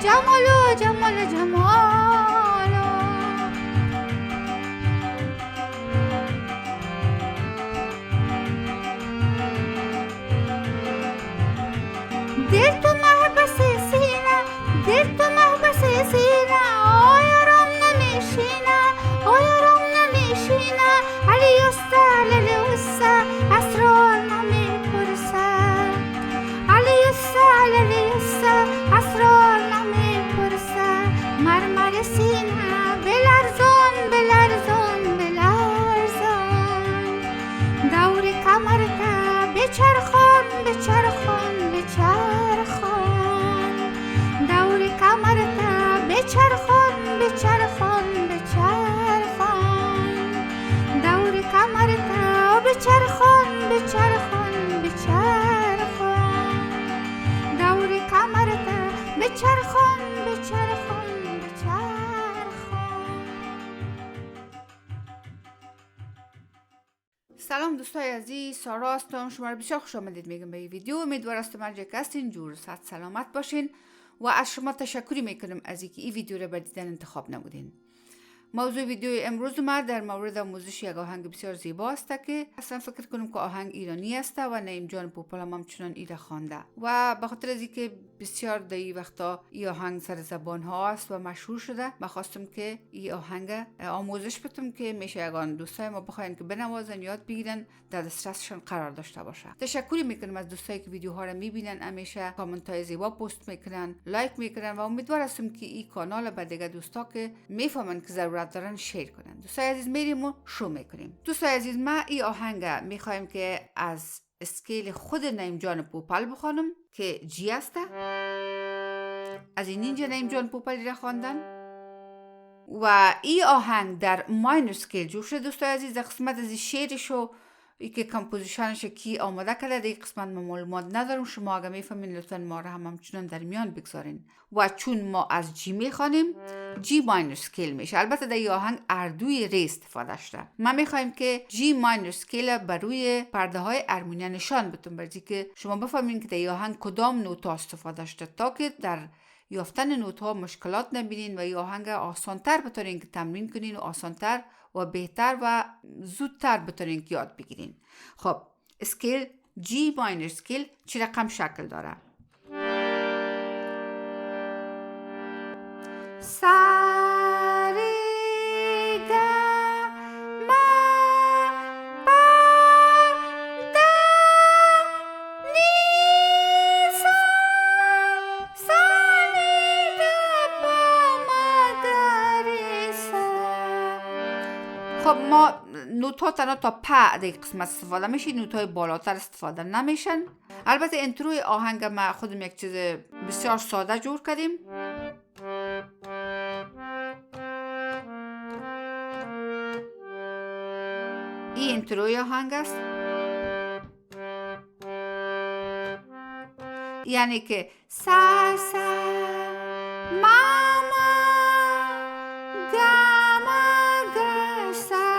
جمالو جمال جمالو دل تو محبس سینه دل تو محبس سینه آیارم نمیشینه آیارم نمیشینه علی استا علی استا اسرار نمیپرسه علی استا علی استا اسرار نمیپرسه مرمر سینه بلرزان بلرزان بلرزان دور کمرتا بچرخان بچرخان بچرخان دور کمرتا بچرخان بچرخان بچرخان دور کمرتا بچرخان بچرخان بچرخان دور کمرتا بچرخان بچرخان بچرخان. سلام دوستای عزیز، سارا هستم. شما رو بسیار خوش آمدید میگم به این ویدیو. امیدوارم است مرجع هستین، جور صحت سلامت باشین و از شما تشکری میکنم از اینکه این ویدیو رو برای دیدن انتخاب نمودین. موضوع ویدیو امروز ما در مورد آموزش یک آهنگ بسیار زیبا است که اصلا فکر کنم که آهنگ ایرانی است و نیم جان پوپل هم چنان ایره خوانده و به خاطر از اینکه بسیار در این وقتا این آهنگ سر زبان ها است و مشهور شده، من خواستم که این آهنگ آموزش بدم که میشه یگان دوستای ما بخواین که بنوازن، یاد بگیرن، در دسترسشون قرار داشته باشه. تشکری میکنم از دوستایی که ویدیوها رو میبینن، همیشه کامنت های زیبا پست میکنن، لایک میکنن و امیدوارم که این کانال به دیگه دوستا که میفهمن که ضرورت دارن شیر کنن. دوستای عزیز میریم و شروع میکنیم. دوستای عزیز، ما این آهنگ میخوایم که از اسکیل خود نیم جان پوپل بخوانم که جی است. از این اینجا نیم جان پوپل را خواندن و این آهنگ در ماینور اسکیل جور شده. دوستای عزیز، قسمت از شعرشو ای که کمپوزیشنش کی آماده کرده در این قسمت ما معلومات ندارم. شما اگه میفهمین لطفا ما را همچنان در میان بگذارین. و چون ما از جی میخوانیم، جی ماینور اسکیل میشه. البته در این آهنگ اردوی ری استفاده شده. ما میخوایم که جی ماینور اسکیل بر روی پرده های ارمونیا نشان بدم، برای که شما بفهمین که در این آهنگ کدام نوت استفاده شده، تا که در یافتن نوت ها مشکلات نبینین و این آهنگ آسانتر بتونین که تمرین کنین و آسانتر و بهتر و زودتر بتونین که یاد بگیرین. خب اسکیل جی ماینور اسکیل چه رقم شکل داره؟ سا ری گا ما پا دا نی سا سا نی گا پا ما گا ری سا. خب ما نوت ها تنها تا پا در قسمت استفاده میشه، نوت های بالاتر استفاده نمیشن. البته انتروی آهنگ ما خودم یک چیز بسیار ساده جور کردیم. این انتروی آهنگ است، یعنی که سا سا ماما گاما گا سا.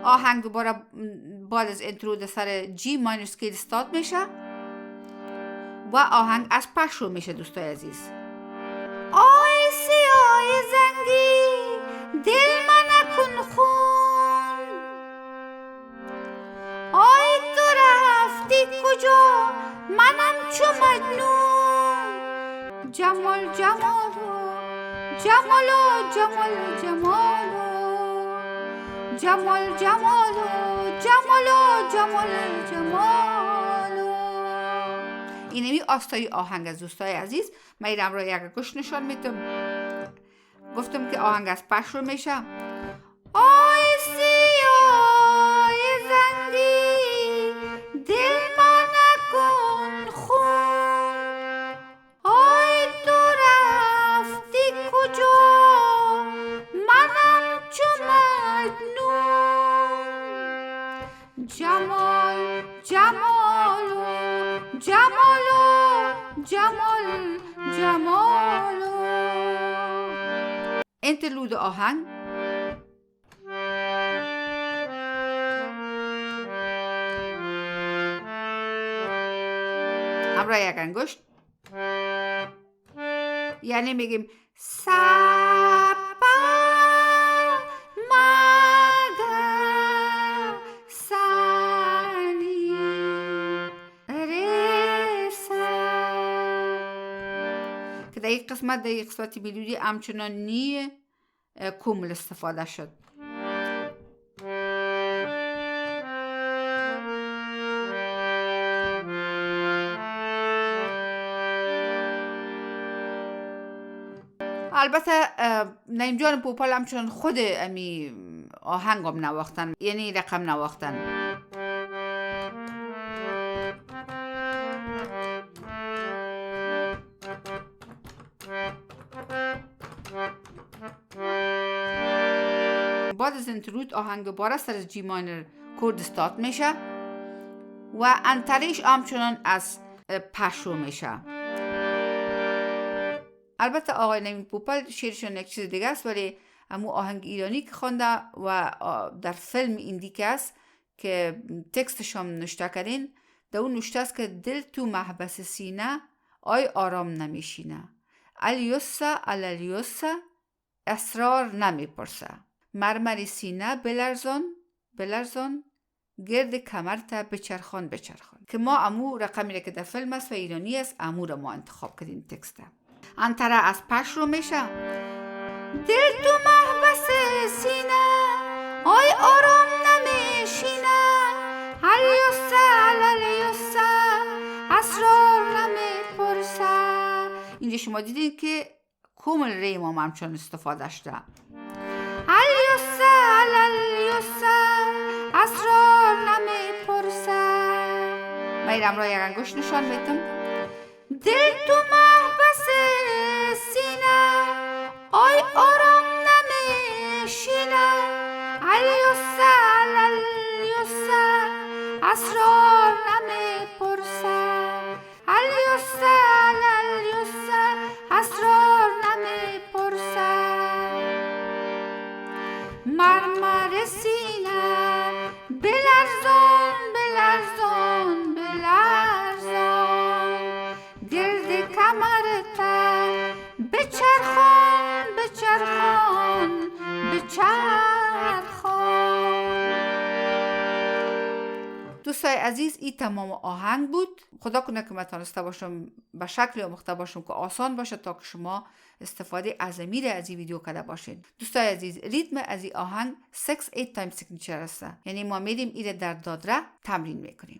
آهنگ دوباره بعد از انترو در سر جی ماینور اسکیل استارت میشه و آهنگ از پا شروع میشه. دوستای عزیز، آی سیاه زنگی دل من نکن خون، آی تو رفتی کجا منم چو مجنون. جمال جمالو جمالو جمال جمالو جمال جمالو جمالو جمال جمالو. اینمی آستای آهنگ از دوستای عزیز. من ایرم را یک گوش نشان میدم. گفتم که آهنگ از پا شروع میشه. آی سیاه زنگی دل ما نکن خون، آی تو رفتی کجا منم چو مجنون. جمال جمالو جمالو جمال جمالو. انترلود آهنگ. همراه یک انگشت. یعنی میگیم سپا مگه سنی رسه، که در یک قسمت میلودی همچنان نی کومل استفاده شد. البته نایمجان پوپال همچنان خود امی آهنگم نواختن، یعنی رقم نواختن. بعد از انترود آهنگ دوباره سر از جی ماینر کورد استارت میشه و انتریش همچنان از پش رو میشه. البته آقای نایمین پوپال شعرشون یک چیز دیگه است، ولی همون آهنگ ایرانی که خوانده و در فیلم ایندیک است که تکستش هم نوشته کردین، در اون نوشته است که دل تو محبس سینه آی آرام نمیشینه، الیوسا الیوسا اسرار نمیپرسه، مرمری سینه بلرزان گرد کمرت بچرخان. که ما امو رقمی که در فیلم است و ایرانی است، امو رو ما انتخاب کردیم تکسته. انتره از پش رو میشه. دل تو محبس سینه آی آرام نمیشینه، الیوسا اسرار نمیپرسه. اینجا شما دیدین که کومل ریم هم همچون استفاده شده. الیوسا اسرار نمیپرسه. میرم را یک انگشت نشان میتم. دل تو محبس سینه آی آرام نمیشینه، الیوسا اسرار نمیپرسه، الیوسا اسرار نمیپرسه. مرمر سینه بلرزان گرد کمرت بچرخان. دوستای عزیز، این تمام آهنگ بود. خدا کنه که من تانسته باشم به شکلی آموخته باشم که آسان باشه تا که شما استفاده عظیمی از این ویدیو کرده باشید. دوستای عزیز، ریتم از این آهنگ 6/8 تایم سیگنیچر است، یعنی ما میریم این در دادره تمرین میکنیم.